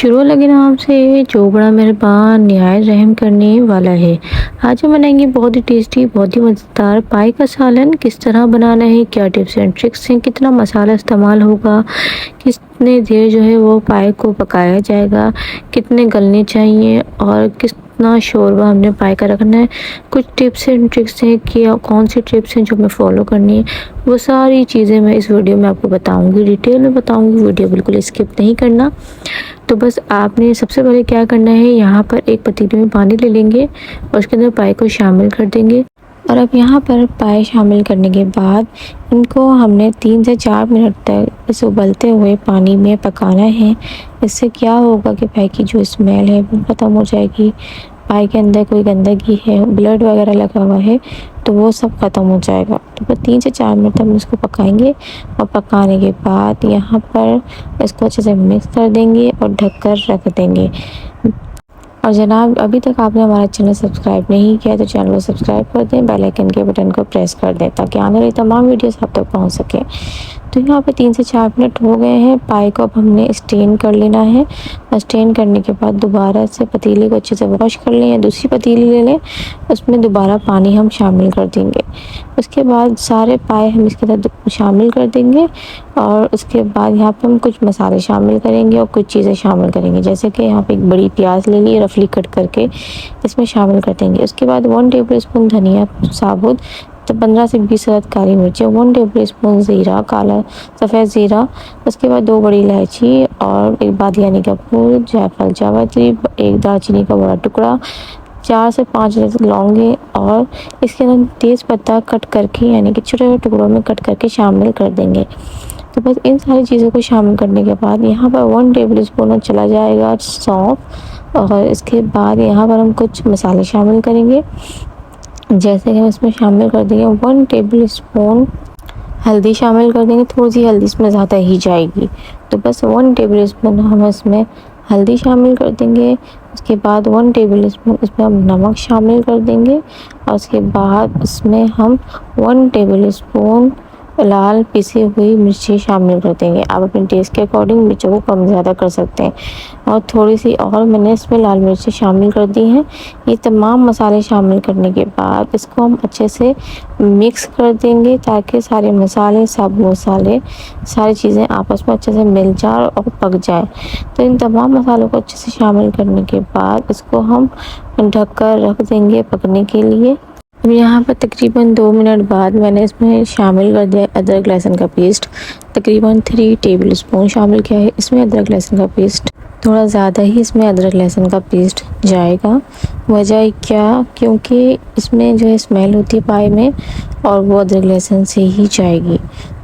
शुरू लगे नाम से जो बड़ा मेहरबान निहायत रहम करने वाला है। आज हम बनाएंगे बहुत ही टेस्टी, बहुत ही मज़ेदार पाई का सालन। किस तरह बनाना है, क्या टिप्स एंड ट्रिक्स हैं, कितना मसाला इस्तेमाल होगा, कितने देर जो है वो पाई को पकाया जाएगा, कितने गलने चाहिए और कितना शोरबा हमने पाई का रखना है। कुछ टिप्स एंड ट्रिक्स हैं कि कौन सी टिप्स हैं जो हमें फॉलो करनी है, वो सारी चीज़ें मैं इस वीडियो में आपको बताऊंगी, डिटेल में बताऊंगी। वीडियो बिल्कुल स्किप नहीं करना। तो बस आपने सबसे पहले क्या करना है, यहाँ पर एक पतीले में पानी ले लेंगे और उसके अंदर पाई को शामिल कर देंगे। और अब यहाँ पर पाई शामिल करने के बाद इनको हमने 3 से 4 मिनट तक इस उबलते हुए पानी में पकाना है। इससे क्या होगा कि पाई की जो स्मेल है वो ख़त्म हो जाएगी। पाई के अंदर कोई गंदगी है, ब्लड वगैरह लगा हुआ है, तो वो सब ख़त्म हो जाएगा। तो बस 3 से 4 मिनट हम इसको पकाएंगे और पकाने के बाद यहाँ पर इसको अच्छे से मिक्स कर देंगे और ढक कर रख देंगे। और जनाब, अभी तक आपने हमारा चैनल सब्सक्राइब नहीं किया तो चैनल को सब्सक्राइब कर दें, बेल आइकन के बटन को प्रेस कर दें ताकि आने वाली तमाम वीडियोस आप तक पहुंच सके। तो यहाँ पे 3 से 4 मिनट हो गए हैं। पाई को अब हमने स्टेन कर लेना है और स्टेन करने के बाद दोबारा से पतीले को अच्छे से वॉश कर लें या दूसरी पतीली ले लें, उसमें दोबारा पानी हम शामिल कर देंगे। उसके बाद सारे पाए हम इसके साथ शामिल कर देंगे और उसके बाद यहाँ पे हम कुछ मसाले शामिल करेंगे और कुछ चीज़ें शामिल करेंगे। जैसे कि यहाँ पे एक बड़ी प्याज ले ली, रफली कट करके इसमें शामिल कर देंगे। उसके बाद 1 टेबल स्पून धनिया साबुत, तो 15 से 20 अदद काली मिर्चें, 1 टेबल स्पून ज़ीरा, काला सफ़ेद ज़ीरा। उसके बाद 2 बड़ी इलायची और एक बादियानी का फूल, जायफल जावित्री, एक दालचीनी का बड़ा टुकड़ा, 4 से 5 लौंगे और इसके अंदर तेज़ पत्ता कट करके यानी कि छोटे छोटे टुकड़ों में कट करके शामिल कर देंगे। तो बस इन सारी चीज़ों को शामिल करने के बाद यहाँ पर 1 टेबल स्पून चला जाएगा सौंफ। और इसके बाद यहाँ पर हम कुछ मसाले शामिल करेंगे। जैसे कि हम इसमें शामिल कर देंगे 1 टेबल स्पून हल्दी शामिल कर देंगे। थोड़ी सी हल्दी इसमें ज़्यादा ही जाएगी, तो बस 1 टेबल स्पून हम इसमें हल्दी शामिल कर देंगे। उसके बाद 1 टेबल स्पून इसमें हम नमक शामिल कर देंगे और उसके बाद इसमें हम 1 टेबल स्पून लाल पिसी हुई मिर्ची शामिल कर देंगे। आप अपने टेस्ट के अकॉर्डिंग मिर्चों को कम ज़्यादा कर सकते हैं। और थोड़ी सी और मैंने इसमें लाल मिर्ची शामिल कर दी हैं। ये तमाम मसाले शामिल करने के बाद इसको हम अच्छे से मिक्स कर देंगे ताकि सारे मसाले, सब मसाले, सारी चीज़ें आपस में अच्छे से मिल जाए और पक जाए। तो इन तमाम मसालों को अच्छे से शामिल करने के बाद इसको हम ढक कर रख देंगे पकने के लिए। अब यहाँ पर तकरीबन 2 मिनट बाद मैंने इसमें शामिल कर दिया अदरक लहसुन का पेस्ट। तकरीबन 3 टेबल स्पून शामिल किया है इसमें अदरक लहसुन का पेस्ट। थोड़ा ज़्यादा ही इसमें अदरक लहसुन का पेस्ट जाएगा। वजह क्या, क्योंकि इसमें जो है स्मेल होती है पाई में और वो अदरक लहसुन से ही जाएगी।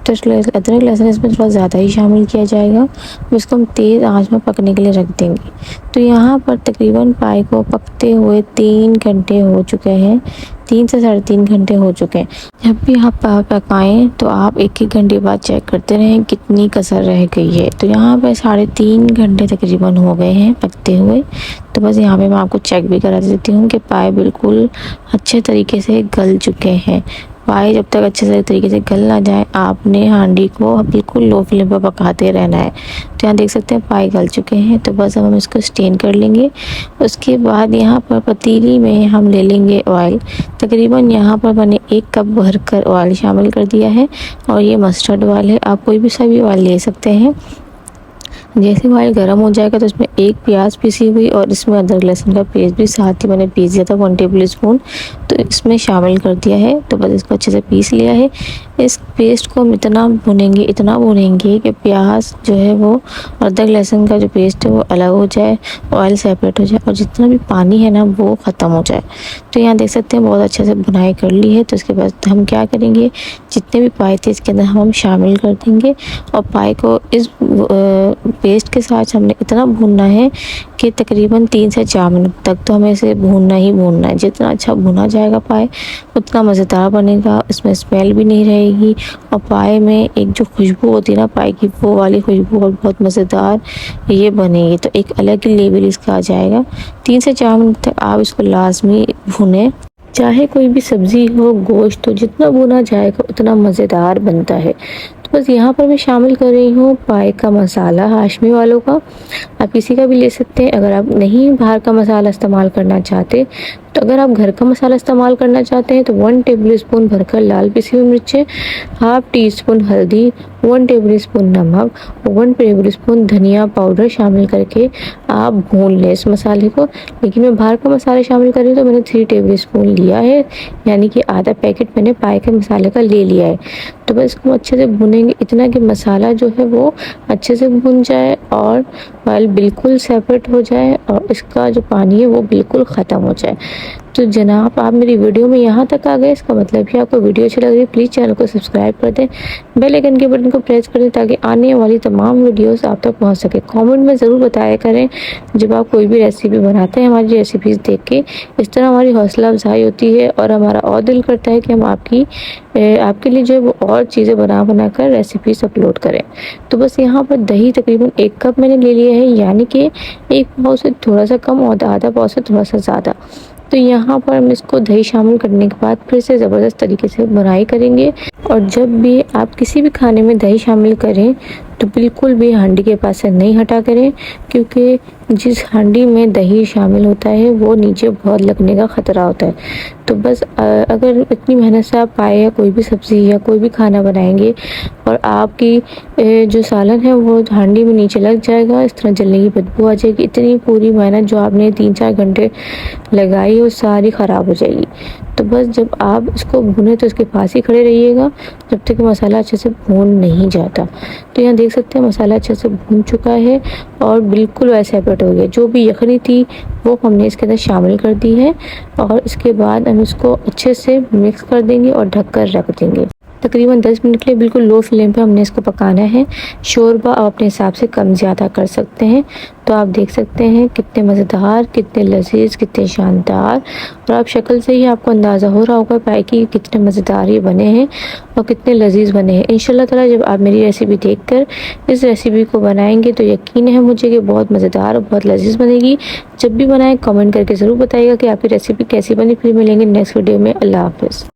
तो अदरक लहसुन इसमें थोड़ा ज़्यादा ही शामिल किया जाएगा। इसको हम तेज़ आंच में पकने के लिए रख देंगे। तो यहाँ पर तकरीबन पाई को पकते हुए 3 घंटे हो चुके हैं, 3 से 3.5 घंटे हो चुके हैं। जब भी आप पकाएं तो आप 1-1 घंटे बाद चेक करते रहें कितनी कसर रह गई है। तो यहाँ पर 3.5 घंटे तकरीबन हो गए हैं पकते हुए। तो बस यहाँ पे मैं आपको चेक भी करा देती हूँ कि पाए बिल्कुल अच्छे तरीके से गल चुके हैं। पाए जब तक अच्छे से तरीके से गल ना जाए, आपने हांडी को बिल्कुल लो फ्लेम पर पकाते रहना है। तो यहाँ देख सकते हैं पाए गल चुके हैं। तो बस अब हम इसको स्टेन कर लेंगे। उसके बाद यहाँ पर पतीली में हम ले लेंगे ऑयल। तकरीबन यहाँ पर मैंने 1 कप भर कर ऑयल शामिल कर दिया है और ये मस्टर्ड ऑयल है। आप कोई भी सा भी ऑयल ले सकते हैं। जैसे ऑयल गर्म हो जाएगा तो इसमें 1 प्याज पिसी हुई और इसमें अदरक लहसुन का पेस्ट भी साथ ही मैंने पीस दिया था 1 टेबल स्पून, तो इसमें शामिल कर दिया है। तो बस इसको अच्छे से पीस लिया है। इस पेस्ट को हम इतना भूनेंगे कि प्याज जो है वो और अदरक लहसुन का जो पेस्ट है वो अलग हो जाए, ऑयल सेपरेट हो जाए और जितना भी पानी है ना वो ख़त्म हो जाए। तो यहाँ देख सकते हैं बहुत अच्छे से भुनाई कर ली है। तो इसके बाद हम क्या करेंगे, जितने भी पाए थे इसके अंदर हम शामिल कर देंगे और पाए को इस पेस्ट के साथ हमने इतना भूनना है कि तकरीबन 3 से 4 मिनट तक तो हमें इसे भूनना ही भूनना है। जितना अच्छा भुना जाएगा पाए उतना मज़ेदार बनेगा, इसमें स्मेल भी नहीं रहेगी और पाए में एक जो खुशबू होती है ना पाए की, वो वाली खुशबू और बहुत मज़ेदार ये बनेगी। तो एक अलग ही लेवल इसका आ जाएगा। 3 से 4 मिनट तक आप इसको लाजमी भुनें। चाहे कोई भी सब्ज़ी हो, गोश्त हो, जितना भुना जाएगा उतना मज़ेदार बनता है। तो बस यहाँ पर मैं शामिल कर रही हूँ पाए का मसाला हाशमी वालों का। आप किसी का भी ले सकते हैं अगर आप नहीं बाहर का मसाला इस्तेमाल करना चाहते। तो अगर आप घर का मसाला इस्तेमाल करना चाहते हैं तो 1 टेबल स्पून भरकर लाल पिसी हुई मिर्चें, हाफ टी स्पून हल्दी, 1 टेबल स्पून नमक, 1 टेबल स्पून धनिया पाउडर शामिल करके आप भून लें इस मसाले को। लेकिन मैं बाहर का मसाला शामिल कर रही हूँ तो मैंने 3 टेबल स्पून लिया है, यानी कि आधा पैकेट मैंने पाए के मसाले का ले लिया है। तो बस इसको अच्छे से भूनेंगे इतना कि मसाला जो है वो अच्छे से भून जाए और ऑयल बिल्कुल सेपरेट हो जाए और इसका जो पानी है वो बिल्कुल ख़त्म हो जाए। तो जनाब आप मेरी वीडियो में यहाँ तक आ गए, इसका मतलब कि आपको वीडियो अच्छी लग रही है, प्लीज़ चैनल को सब्सक्राइब कर दें, बेल आइकन के बटन को प्रेस कर दें ताकि आने वाली तमाम वीडियोस आप तक पहुँच सके। कमेंट में ज़रूर बताया करें जब आप कोई भी रेसिपी बनाते हैं हमारी रेसिपीज़ देख के, इस तरह हमारी हौसला अफजाई होती है और हमारा और दिल करता है कि हम आपके लिए जो है वो और चीज़ें बना कर रेसिपीज़ अपलोड करें। तो बस यहाँ पर दही तकरीबन 1 कप मैंने ले लिया है, यानी कि 1 पाव से थोड़ा सा कम और आधा पाव से थोड़ा सा ज़्यादा। तो यहाँ पर हम इसको दही शामिल करने के बाद फिर से ज़बरदस्त तरीके से बुनाई करेंगे। और जब भी आप किसी भी खाने में दही शामिल करें तो बिल्कुल भी हांडी के पास से नहीं हटा करें, क्योंकि जिस हांडी में दही शामिल होता है वो नीचे बहुत लगने का ख़तरा होता है। तो बस अगर इतनी मेहनत से आप पाए या कोई भी सब्ज़ी या कोई भी खाना बनाएंगे और आपकी जो सालन है वो हांडी में नीचे लग जाएगा, इस तरह जलने की बदबू आ जाएगी, इतनी पूरी मेहनत जो आपने 3-4 घंटे लगाई वो सारी ख़राब हो जाएगी। तो बस जब आप इसको भुने तो इसके पास ही खड़े रहिएगा जब तक मसाला अच्छे से भून नहीं जाता। तो यहाँ देख सकते हैं मसाला अच्छे से भून चुका है और बिल्कुल वैसे सेपरेट हो गया। जो भी यखनी थी वो हमने इसके अंदर शामिल कर दी है और इसके बाद हम इसको अच्छे से मिक्स कर देंगे और ढक कर रख देंगे। तकरीबन 10 मिनट के लिए बिल्कुल लो फ्लेम पे हमने इसको पकाना है। शोरबा आप अपने हिसाब से कम ज़्यादा कर सकते हैं। तो आप देख सकते हैं कितने मज़ेदार, कितने लजीज, कितने शानदार, और आप शक्ल से ही आपको अंदाज़ा हो रहा होगा पाए कि कितने मज़ेदार ये बने हैं और कितने लजीज बने हैं। इंशाल्लाह ताला जब आप मेरी रेसिपी देखकर इस रेसिपी को बनाएंगे तो यकीन है मुझे कि बहुत मज़ेदार और बहुत लजीज बनेगी। जब भी बनाएं कमेंट करके ज़रूर बताइएगा कि आपकी रेसिपी कैसी बनी। फिर मिलेंगे नेक्स्ट वीडियो में। अल्लाह हाफ़िज़।